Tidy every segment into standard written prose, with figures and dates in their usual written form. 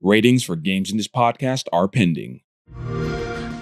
Ratings for games in this podcast are pending.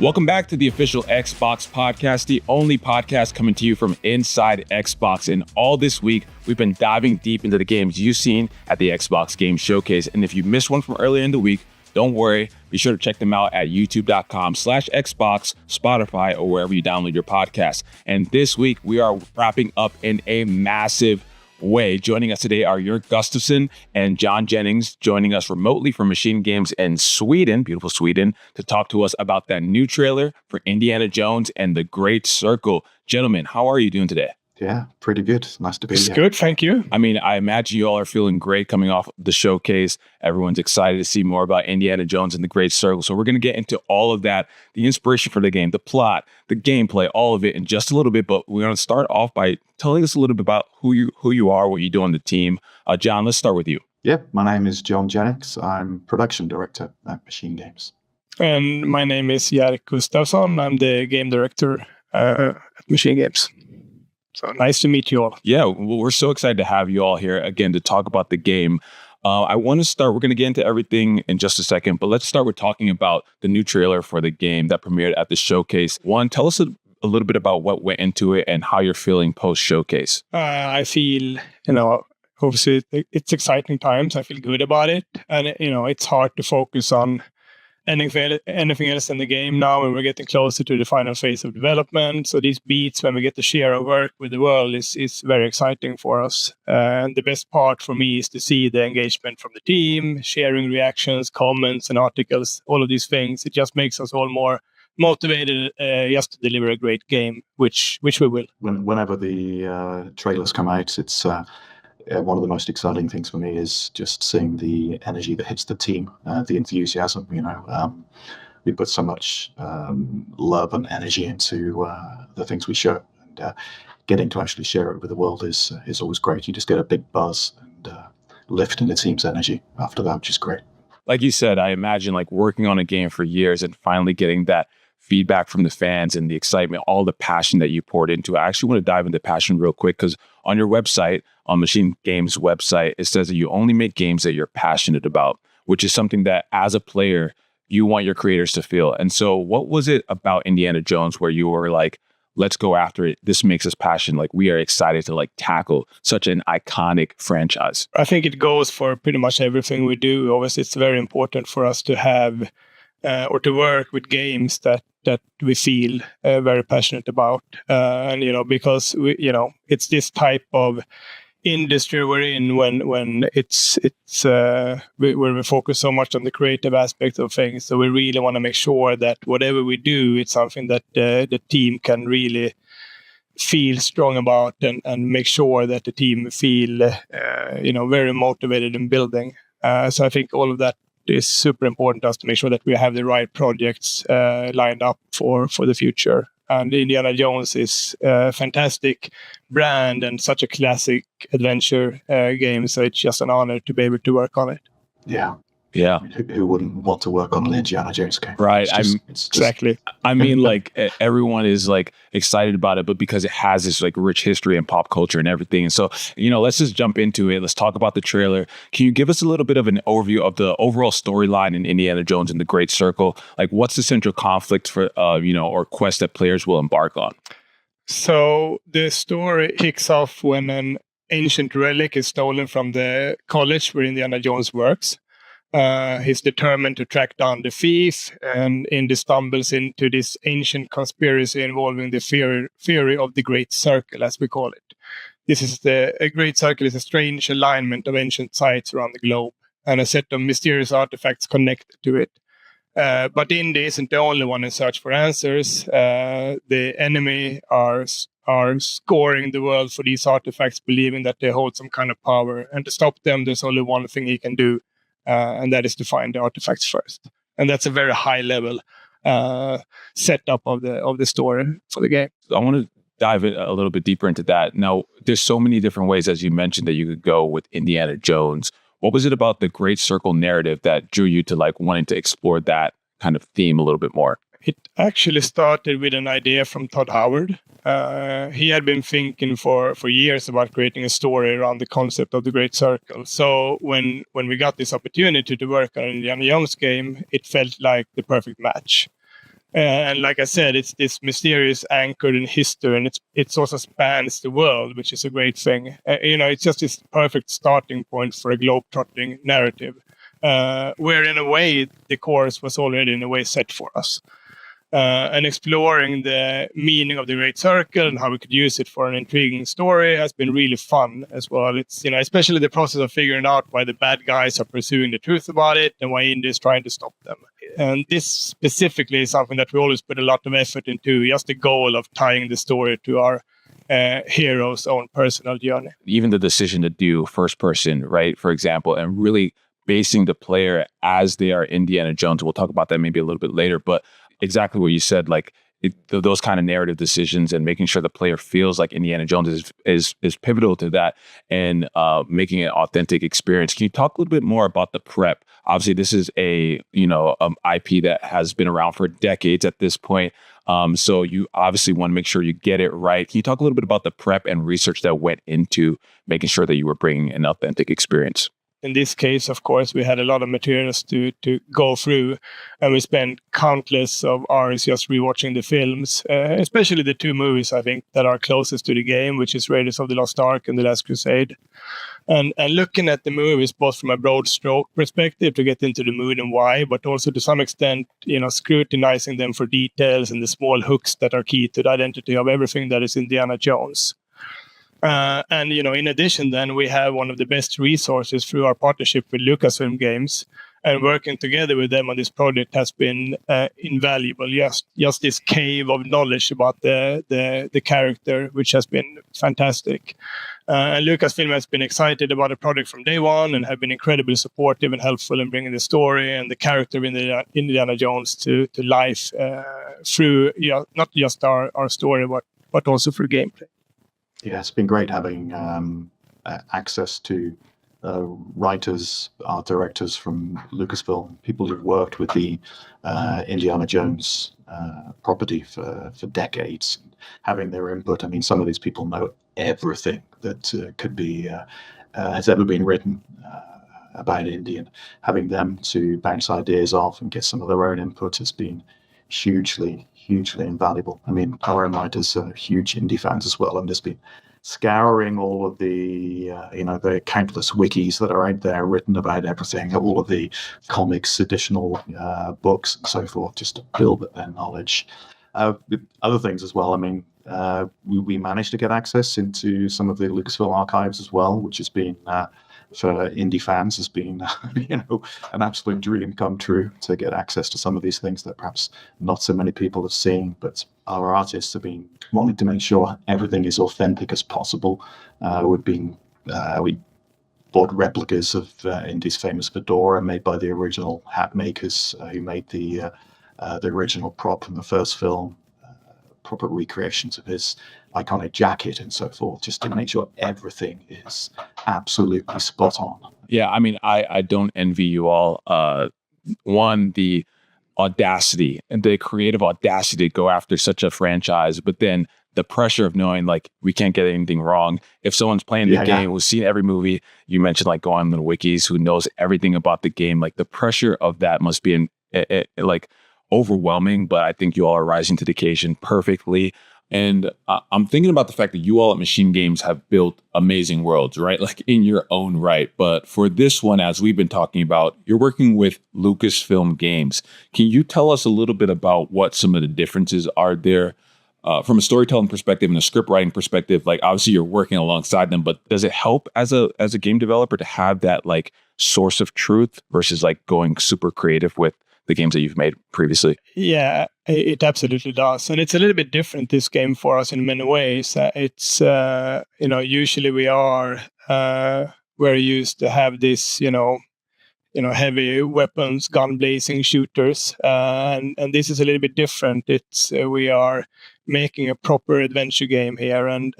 Welcome back to the official Xbox podcast, the only podcast coming to you from inside Xbox. And all this week, we've been diving deep into the games you've seen at the Xbox Game Showcase. And if you missed one from earlier in the week, don't worry. Be sure to check them out at youtube.com/Xbox, Spotify, or wherever you download your podcasts. And this week, we are wrapping up in a massive way. Joining us today are Gustafsson and Jennings, joining us remotely from MachineGames in Sweden, beautiful Sweden, to talk to us about that new trailer for Indiana Jones and the Great Circle. Gentlemen, how are you doing today? Yeah, pretty good. Nice to be here. It's good, thank you. I mean, I imagine you all are feeling great coming off the showcase. Everyone's excited to see more about Indiana Jones and the Great Circle. So we're going to get into all of that, the inspiration for the game, the plot, the gameplay, all of it in just a little bit. But we're going to start off by telling us a little bit about who you are, what you do on the team. John, let's start with you. Yeah, my name is Jennings. I'm production director at MachineGames. And my name is Gustafsson. I'm the game director at MachineGames. So nice to meet you all. Yeah, well, we're so excited to have you all here again to talk about the game. I want to start, we're going to get into everything in just a second, but let's start with talking about the new trailer for the game that premiered at the showcase. One, tell us a little bit about what went into it and how you're feeling post-showcase. I feel, obviously it's exciting times. I feel good about it. And, it's hard to focus on anything else in the game now when we're getting closer to the final phase of development. So these beats, when we get to share our work with the world, is very exciting for us. And the best part for me is to see the engagement from the team, sharing reactions, comments, and articles, all of these things. It just makes us all more motivated just to deliver a great game, which we will. Whenever the trailers come out, it's one of the most exciting things for me is just seeing the energy that hits the team, the enthusiasm. We put so much love and energy into the things we show, and getting to actually share it with the world is always great. You just get a big buzz and lift in the team's energy after that, which is great. Like you said, I imagine like working on a game for years and finally getting that feedback from the fans and the excitement, all the passion that you poured into it. I actually want to dive into passion real quick because on your website, on MachineGames' website, it says that you only make games that you're passionate about, which is something that as a player, you want your creators to feel. And so what was it about Indiana Jones where you were like, let's go after it. This makes us passionate. Like we are excited to like tackle such an iconic franchise. I think it goes for pretty much everything we do. Obviously, it's very important for us to have or to work with games that we feel very passionate about. And, because it's this type of industry we're in when it's where we focus so much on the creative aspect of things. So we really want to make sure that whatever we do, it's something that the team can really feel strong about and make sure that the team feel, very motivated in building. So I think all of that is super important to us to make sure that we have the right projects lined up for the future. And Indiana Jones is a fantastic brand and such a classic adventure game. So it's just an honor to be able to work on it. Yeah. Yeah. I mean, who wouldn't want to work on an Indiana Jones game? Right. Exactly. I mean, like everyone is like excited about it, but because it has this like rich history and pop culture and everything. And so, let's just jump into it. Let's talk about the trailer. Can you give us a little bit of an overview of the overall storyline in Indiana Jones and the Great Circle? Like what's the central conflict for, or quest that players will embark on? So the story kicks off when an ancient relic is stolen from the college where Indiana Jones works. He's determined to track down the thief, and Indy stumbles into this ancient conspiracy involving the theory of the Great Circle, as we call it. A Great Circle is a strange alignment of ancient sites around the globe, and a set of mysterious artifacts connected to it. But Indy isn't the only one in search for answers. The enemy are scoring the world for these artifacts, believing that they hold some kind of power. And to stop them, there's only one thing he can do. And that is to find the artifacts first, and that's a very high level setup of the story for the game. I want to dive a little bit deeper into that. Now, there's so many different ways, as you mentioned, that you could go with Indiana Jones. What was it about the Great Circle narrative that drew you to like wanting to explore that kind of theme a little bit more? It actually started with an idea from Todd Howard. He had been thinking for years about creating a story around the concept of the Great Circle. So when we got this opportunity to work on an Indiana Jones game, it felt like the perfect match. And like I said, it's this mysterious anchored in history, and it also spans the world, which is a great thing. It's just this perfect starting point for a globe-trotting narrative, where in a way the course was already in a way set for us. And exploring the meaning of the Great Circle and how we could use it for an intriguing story has been really fun as well. It's, especially the process of figuring out why the bad guys are pursuing the truth about it and why India is trying to stop them. And this specifically is something that we always put a lot of effort into, just the goal of tying the story to our hero's own personal journey. Even the decision to do first person, right, for example, and really basing the player as they are Indiana Jones. We'll talk about that maybe a little bit later, but exactly what you said, like those kind of narrative decisions and making sure the player feels like Indiana Jones is pivotal to that, and making it an authentic experience. Can you talk a little bit more about the prep? Obviously, this is a IP that has been around for decades at this point. So you obviously want to make sure you get it right. Can you talk a little bit about the prep and research that went into making sure that you were bringing an authentic experience? In this case, of course, we had a lot of materials to go through, and we spent countless of hours just rewatching the films, especially the two movies, I think, that are closest to the game, which is Raiders of the Lost Ark and The Last Crusade. And looking at the movies, both from a broad stroke perspective to get into the mood and why, but also to some extent, scrutinizing them for details and the small hooks that are key to the identity of everything that is Indiana Jones. And in addition, then we have one of the best resources through our partnership with Lucasfilm Games, and working together with them on this project has been invaluable. Just this cave of knowledge about the character, which has been fantastic. And Lucasfilm has been excited about the project from day one and have been incredibly supportive and helpful in bringing the story and the character of Indiana Jones to life through not just our story, but also through gameplay. Yeah, it's been great having access to writers, art directors from Lucasfilm, people who've worked with the Indiana Jones property for decades, having their input. I mean, some of these people know everything that could be has ever been written about Indy, and having them to bounce ideas off and get some of their own input has been hugely invaluable. I mean, our own writers are huge indie fans as well, and just been scouring all of the the countless wikis that are out there written about everything, all of the comics, additional books and so forth, just to build their knowledge. Other things as well. I mean, we managed to get access into some of the Lucasfilm archives as well, which has been for indie fans has been an absolute dream come true to get access to some of these things that perhaps not so many people have seen. But our artists have been wanting to make sure everything is authentic as possible. We bought replicas of Indy's famous fedora made by the original hat makers who made the original prop from the first film, proper recreations of his iconic jacket and so forth, just to make sure everything is absolutely spot on. Yeah, I mean, I don't envy you all. One, the audacity and the creative audacity to go after such a franchise, but then the pressure of knowing like we can't get anything wrong. If someone's playing the game, who's seen every movie, you mentioned like going on the wikis, who knows everything about the game, like the pressure of that must be like overwhelming, but I think you all are rising to the occasion perfectly. And I'm thinking about the fact that you all at MachineGames have built amazing worlds, right? Like in your own right. But for this one, as we've been talking about, you're working with Lucasfilm Games. Can you tell us a little bit about what some of the differences are there from a storytelling perspective and a script writing perspective? Like obviously you're working alongside them, but does it help as a game developer to have that like source of truth versus like going super creative with the games that you've made previously? Yeah, it absolutely does. And it's a little bit different, this game, for us in many ways. It's, usually we're used to have this, heavy weapons, gun blazing shooters. And this is a little bit different. It's, we are making a proper adventure game here. And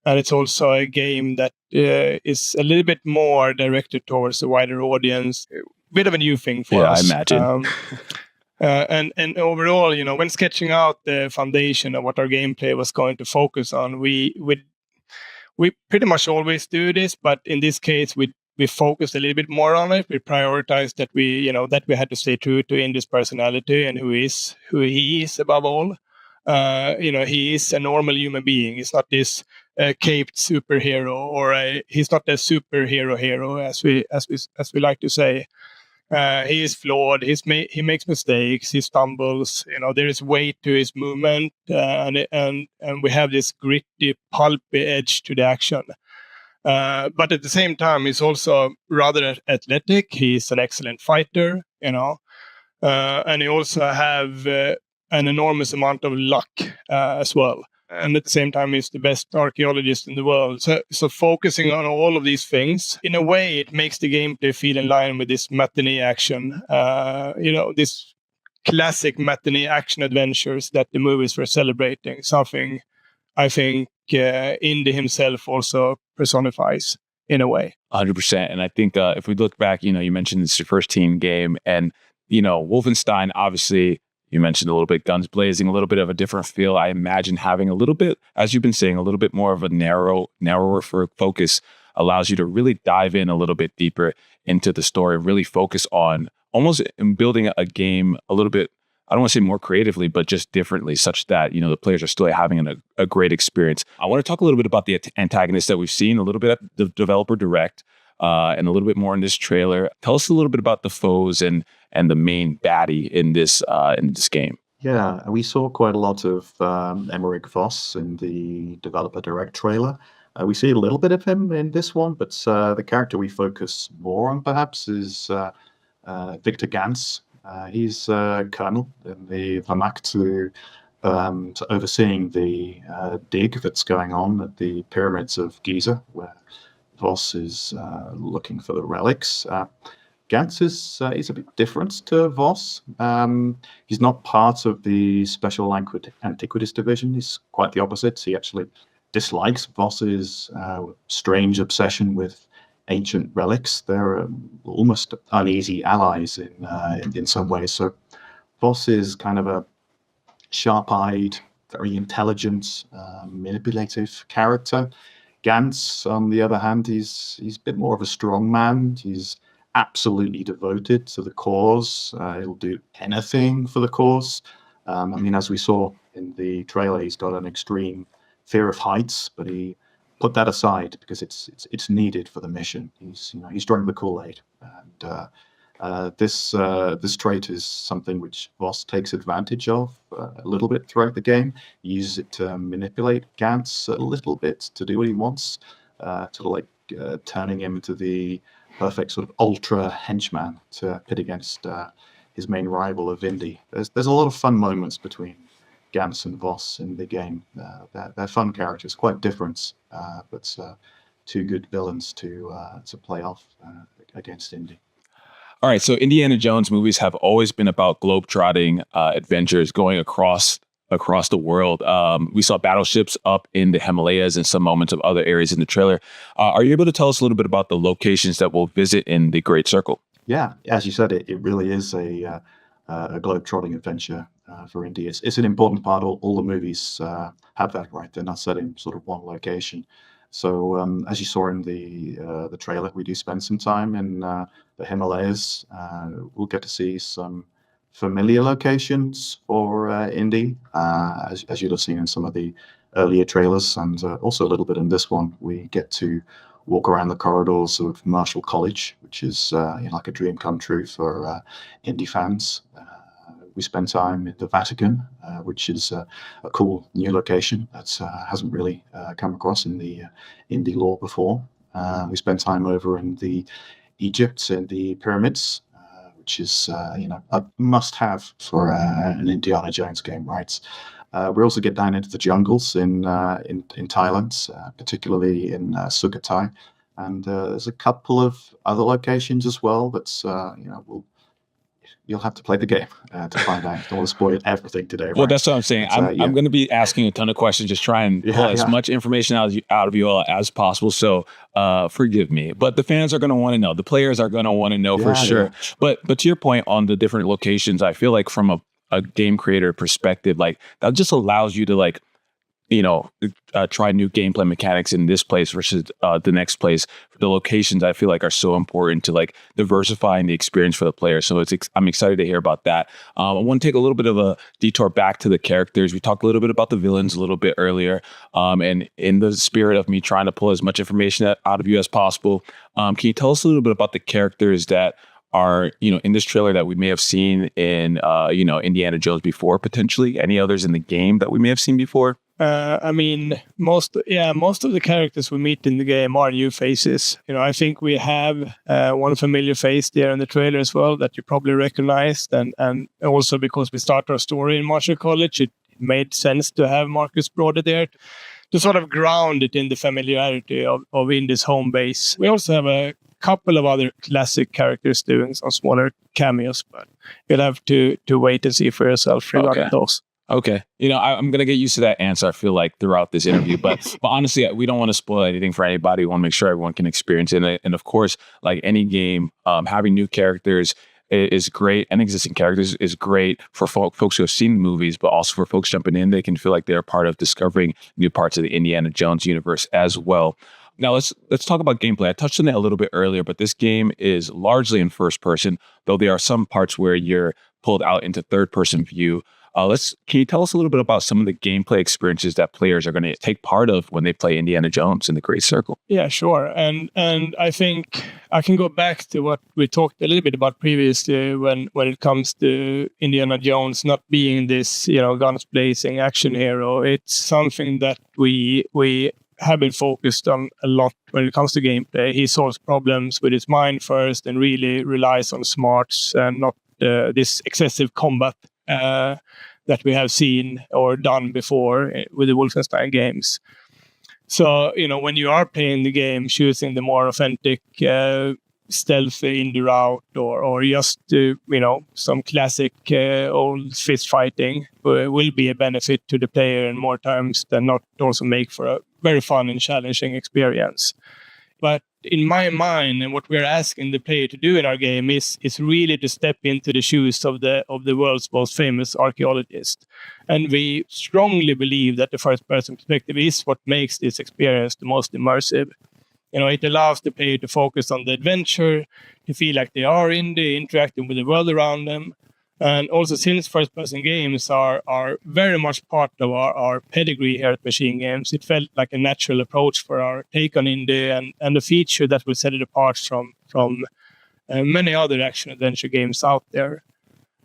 it's also a game that is a little bit more directed towards a wider audience. Bit of a new thing for us. Yeah, I imagine. And overall, when sketching out the foundation of what our gameplay was going to focus on, we pretty much always do this, but in this case, we focused a little bit more on it. We prioritized that we had to stay true to Indy's personality and who he is above all. He is a normal human being. He's not this caped superhero, or he's not a superhero hero, as we like to say. He is flawed. He makes mistakes. He stumbles. There is weight to his movement, and we have this gritty, pulpy edge to the action. But at the same time, he's also rather athletic. He's an excellent fighter, and he also have an enormous amount of luck as well. And at the same time, he's the best archaeologist in the world. So focusing on all of these things, in a way, it makes the gameplay feel in line with this matinee action. This classic matinee action adventures that the movies were celebrating. Something I think Indy himself also personifies in a way. 100%. And I think if we look back, you mentioned it's your first team game, and Wolfenstein, obviously, you mentioned a little bit guns blazing, a little bit of a different feel. I imagine having a little bit, as you've been saying, a little bit more of a narrower focus allows you to really dive in a little bit deeper into the story, really focus on almost building a game a little bit, I don't want to say more creatively, but just differently, such that, the players are still having a great experience. I want to talk a little bit about the antagonists that we've seen, a little bit at the developer direct, and a little bit more in this trailer. Tell us a little bit about the foes and the main baddie in this game. Yeah, we saw quite a lot of Emmerich Voss in the developer direct trailer. We see a little bit of him in this one, but the character we focus more on perhaps is Victor Gantz. He's colonel in the Wehrmacht to overseeing the dig that's going on at the pyramids of Giza, where Voss is looking for the relics. Gantz is a bit different to Voss. He's not part of the Special Antiquities Division. He's quite the opposite. He actually dislikes Voss's strange obsession with ancient relics. They're almost uneasy allies in some ways. So Voss is kind of a sharp-eyed, very intelligent, manipulative character. Gantz, on the other hand, he's a bit more of a strong man. He's absolutely devoted to the cause. He'll do anything for the cause. As we saw in the trailer, he's got an extreme fear of heights, but he put that aside because it's needed for the mission. He's drunk the Kool-Aid, and this trait is something which Voss takes advantage of a little bit throughout the game. He uses it to manipulate Gantz a little bit to do what he wants, turning him into the perfect sort of ultra henchman to pit against his main rival of Indy. There's a lot of fun moments between Gantz and Voss in the game. They're fun characters, quite different, but two good villains to play off against Indy. All right, so Indiana Jones movies have always been about globe-trotting adventures going across the world. We saw battleships up in the Himalayas and some moments of other areas in the trailer. Are you able to tell us a little bit about the locations that we'll visit in the Great Circle? Yeah, as you said, it really is a globe-trotting adventure for Indy. It's an important part. All the movies have that, right? They're not set in sort of one location. So as you saw in the trailer, we do spend some time in the Himalayas. We'll get to see some familiar locations for Indy, as you'd have seen in some of the earlier trailers, and also a little bit in this one. We get to walk around the corridors of Marshall College, which is like a dream come true for Indy fans. We spend time at the Vatican, which is a cool new location that hasn't really come across in the Indy lore before. We spend time over in the Egypt and the pyramids, which is a must-have for an Indiana Jones game, right? We also get down into the jungles in Thailand, particularly in Sukhothai, and there's a couple of other locations as well that we'll you'll have to play the game to find out. Don't want to spoil everything today. Well, right? that's what I'm saying. I'm going to be asking a ton of questions, just try and pull as much information out of you all as possible. So forgive me. But the fans are going to want to know. The players are going to want to know for sure. Yeah. But to your point on the different locations, I feel like from a game creator perspective, like that just allows you to like, try new gameplay mechanics in this place versus the next place. The locations I feel like are so important to like diversifying the experience for the player. So I'm excited to hear about that. I want to take a little bit of a detour back to the characters. We talked a little bit about the villains a little bit earlier. And in the spirit of me trying to pull as much information out of you as possible, can you tell us a little bit about the characters that are, in this trailer that we may have seen in, Indiana Jones before, potentially? Any others in the game that we may have seen before? Most of the characters we meet in the game are new faces. I think we have one familiar face there in the trailer as well that you probably recognized, and also because we start our story in Marshall College, it made sense to have Marcus Brody there to sort of ground it in the familiarity of Indy's home base. We also have a couple of other classic characters doing some smaller cameos, but you'll have to wait and see for yourself regarding those. Okay. I'm going to get used to that answer, I feel like, throughout this interview. But honestly, we don't want to spoil anything for anybody. We want to make sure everyone can experience it. And of course, like any game, having new characters is great, and existing characters is great for folks who have seen movies, but also for folks jumping in. They can feel like they're part of discovering new parts of the Indiana Jones universe as well. Now, let's talk about gameplay. I touched on it a little bit earlier, but this game is largely in first person, though there are some parts where you're pulled out into third person view. Can you tell us a little bit about some of the gameplay experiences that players are going to take part of when they play Indiana Jones in the Great Circle? Yeah, sure. And I think I can go back to what we talked a little bit about previously when it comes to Indiana Jones not being this, guns blazing action hero. It's something that we have been focused on a lot when it comes to gameplay. He solves problems with his mind first and really relies on smarts and not this excessive combat that we have seen or done before with the Wolfenstein games. So, when you are playing the game, choosing the more authentic, stealthy indie route or just, some classic old fist fighting will be a benefit to the player, and more times than not also make for a very fun and challenging experience. But in my mind, and what we're asking the player to do in our game is really to step into the shoes of the world's most famous archaeologist. And we strongly believe that the first-person perspective is what makes this experience the most immersive. It allows the player to focus on the adventure, to feel like they are interacting with the world around them. And also, since first-person games are very much part of our pedigree here at MachineGames, it felt like a natural approach for our take on indie and a feature that will set it apart from many other action-adventure games out there.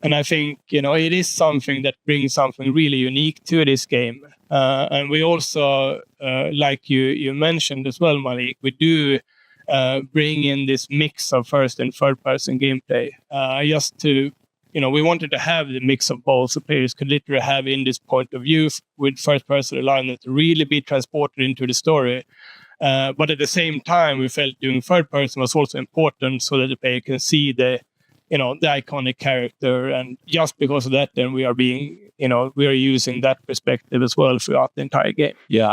And I think, it is something that brings something really unique to this game. And we also, like you mentioned as well, Malik, we do bring in this mix of first and third-person gameplay just to... we wanted to have the mix of both, so players could literally have in this point of view with first-person alignment to really be transported into the story. But at the same time, we felt doing third-person was also important so that the player can see the iconic character. And just because of that, then we are using that perspective as well throughout the entire game. Yeah,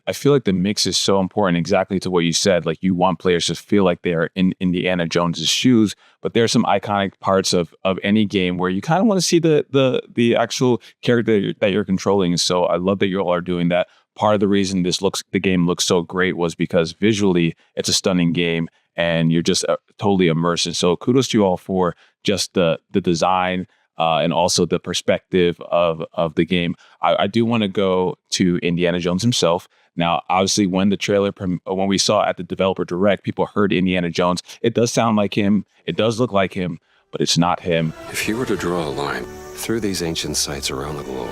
I feel like the mix is so important, exactly to what you said. Like, you want players to feel like they are in Indiana Jones's shoes, but there are some iconic parts of any game where you kind of want to see the actual character that you're controlling. So I love that you all are doing that. Part of the reason the game looks so great was because visually it's a stunning game and you're just totally immersed. And so kudos to you all for just the design and also the perspective of the game. I do want to go to Indiana Jones himself. Now, obviously, when we saw at the developer direct, people heard Indiana Jones. It does sound like him. It does look like him, but it's not him. If you were to draw a line through these ancient sites around the globe,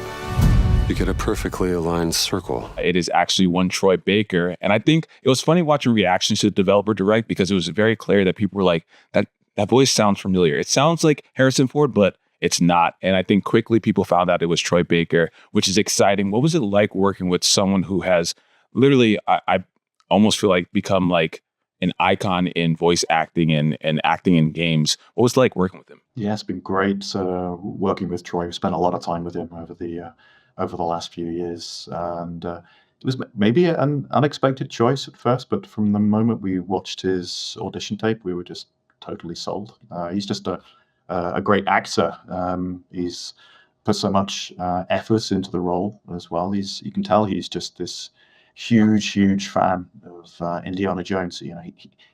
you get a perfectly aligned circle. It is actually one Troy Baker. And I think it was funny watching reactions to the developer direct because it was very clear that people were like, that voice sounds familiar. It sounds like Harrison Ford, but it's not. And I think quickly people found out it was Troy Baker, which is exciting. What was it like working with someone who has literally, I almost feel like become like an icon in voice acting and acting in games. What was it like working with him? Yeah, it's been great working with Troy. We spent a lot of time with him over the last few years, and it was maybe an unexpected choice at first, but from the moment we watched his audition tape, we were just totally sold. He's just a great actor. He's put so much effort into the role as well. You can tell he's just this huge fan of Indiana Jones. You know,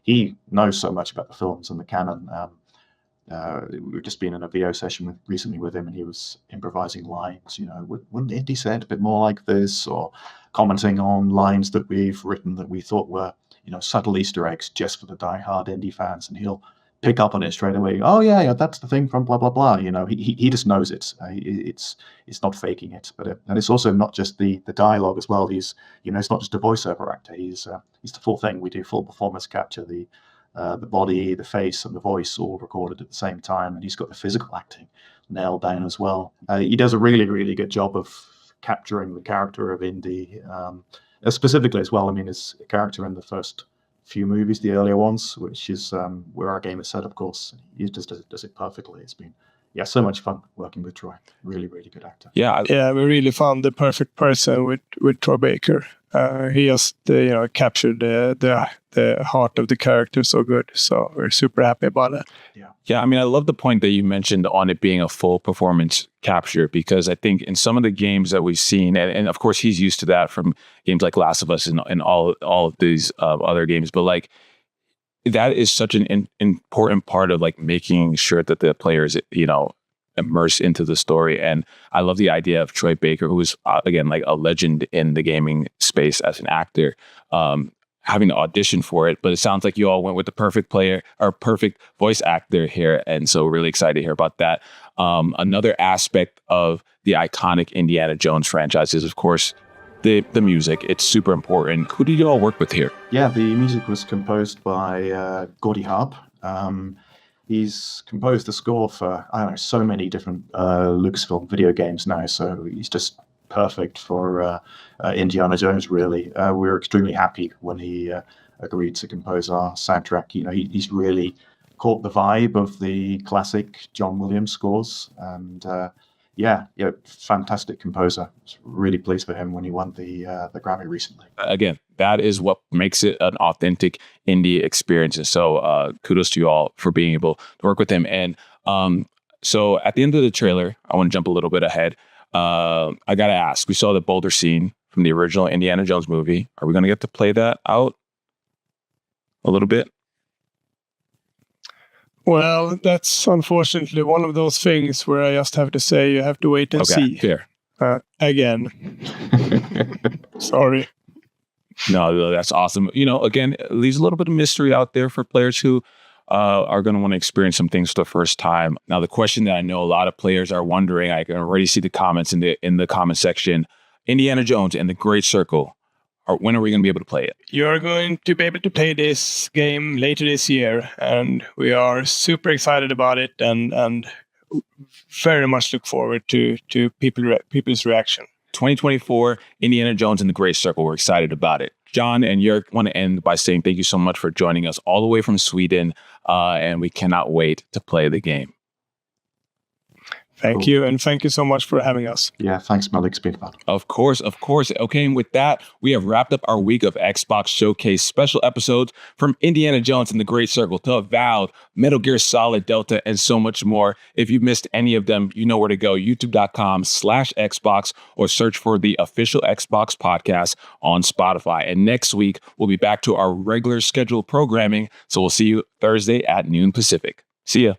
he knows so much about the films and the canon. We've just been in a VO session recently with him, and he was improvising lines. You know, wouldn't Indy say it a bit more like this, or commenting on lines that we've written that we thought were, subtle Easter eggs just for the die-hard Indy fans, and he'll pick up on it straight away. Oh yeah, that's the thing from blah blah blah. You know, he just knows it. It's not faking it, and it's also not just the dialogue as well. He's it's not just a voiceover actor. He's the full thing. We do full performance capture. The body, the face, and the voice all recorded at the same time, and he's got the physical acting nailed down as well. He does a really good job of capturing the character of Indy, specifically as well. I mean, his character in the first few movies, the earlier ones, which is where our game is set, of course. He just does it perfectly. It's been so much fun working with Troy. Really good actor. Yeah, we really found the perfect person with Troy Baker. He just captured the heart of the character so good. So we're super happy about it. Yeah. I mean, I love the point that you mentioned on it being a full performance capture, because I think in some of the games that we've seen, and of course he's used to that from games like Last of Us and all of these other games, but like that is such an important part of like making sure that the players, immerse into the story. And I love the idea of Troy Baker, who is again like a legend in the gaming space as an actor, having to audition for it. But it sounds like you all went with the perfect player or perfect voice actor here, and so really excited to hear about that. Another aspect of the iconic Indiana Jones franchise is, of course, the music. It's super important. Who did you all work with here? Yeah, the music was composed by Gordy Harp. He's composed the score for, so many different Lucasfilm video games now, so he's just perfect for Indiana Jones, really. We were extremely happy when he agreed to compose our soundtrack. He's really caught the vibe of the classic John Williams scores, and fantastic composer. I was really pleased for him when he won the Grammy recently. Again, that is what makes it an authentic indie experience. And so kudos to you all for being able to work with him. And so at the end of the trailer, I want to jump a little bit ahead. I got to ask, we saw the boulder scene from the original Indiana Jones movie. Are we going to get to play that out a little bit? Well, that's unfortunately one of those things where I just have to say you have to wait and see. Fair. Again. Sorry. No, that's awesome. Again, it leaves a little bit of mystery out there for players who are going to want to experience some things for the first time. Now, the question that I know a lot of players are wondering, I can already see the comments in the comment section, Indiana Jones and the Great Circle. When are we going to be able to play it? You're going to be able to play this game later this year, and we are super excited about it and very much look forward to people's reaction. 2024, Indiana Jones and the Great Circle. We're excited about it. John and Jörg, want to end by saying thank you so much for joining us all the way from Sweden, and we cannot wait to play the game. Thank you, and thank you so much for having us. Yeah, thanks, Malik. It's been fun. Of course. Okay, and with that, we have wrapped up our week of Xbox Showcase special episodes from Indiana Jones and the Great Circle to Avowed, Metal Gear Solid Delta, and so much more. If you missed any of them, you know where to go, youtube.com/Xbox, or search for the official Xbox podcast on Spotify. And next week, we'll be back to our regular scheduled programming, so we'll see you Thursday at noon Pacific. See ya.